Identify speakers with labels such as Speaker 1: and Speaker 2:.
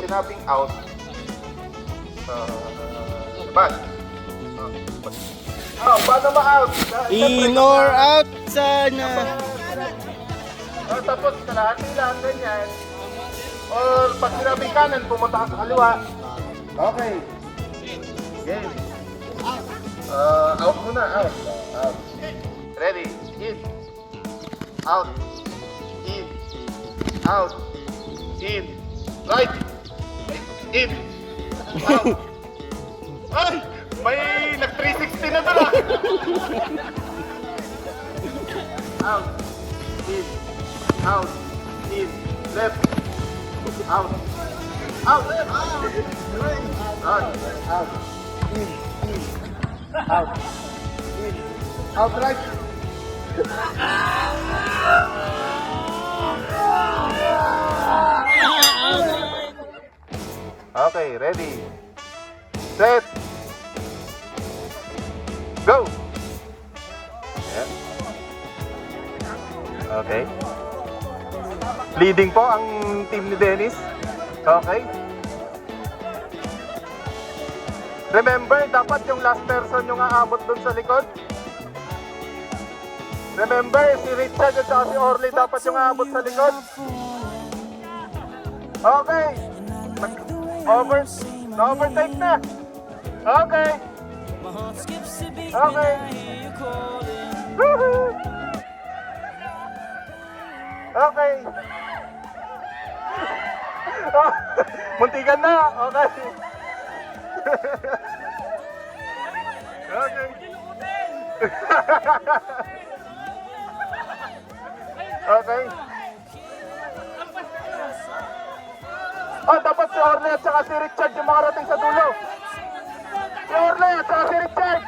Speaker 1: sinabing out, labas. Paano ma-out?
Speaker 2: In or out sana.
Speaker 1: Tapos kalahati lang, ganyan. Or pag sinabing kanan, pumunta ka sa kaliwa. Okay. Game. Out muna, out. Out. Ready, in. Out. In. Out. In. Right. In. Out. Ay! May nag-360 na doon ah! Out. In. Out. In. Left. Out. Out. Out. Out. In. In. Out. In. Out right. Okay, ready. Set. Go. Yeah. Okay. Leading po ang team ni Dennis. Okay. Remember, dapat yung last person yung aabot dun sa likod. Remember, si Richard at si Orly dapat yung aabot sa likod. Okay. Overtake na. Okay. Okay. Woohoo! Okay. Muntikan na. Okay. Okay. Okay. Dapat si Orly at saka si Richard yung makarating sa dulo. Si Orly at saka si Richard.